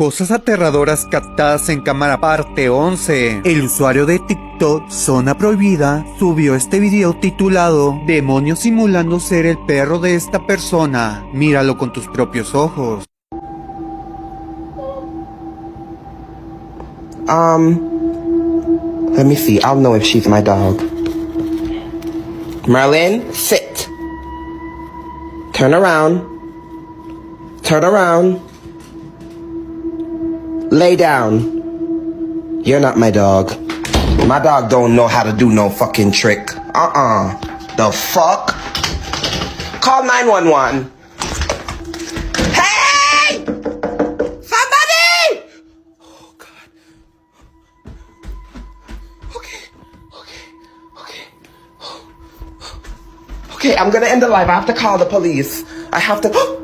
Cosas aterradoras captadas en cámara parte 11. El usuario de TikTok Zona Prohibida subió este video titulado Demonio simulando ser el perro de esta persona. Míralo con tus propios ojos. Let me see. I'll know if she's my dog. Merlin, sit. Turn around. Turn around. Lay down. You're not my dog. My dog don't know how to do no fucking trick. The fuck? Call 911. Hey! Somebody! Oh, God. Okay, I'm gonna end the live. I have to call the police. I have to...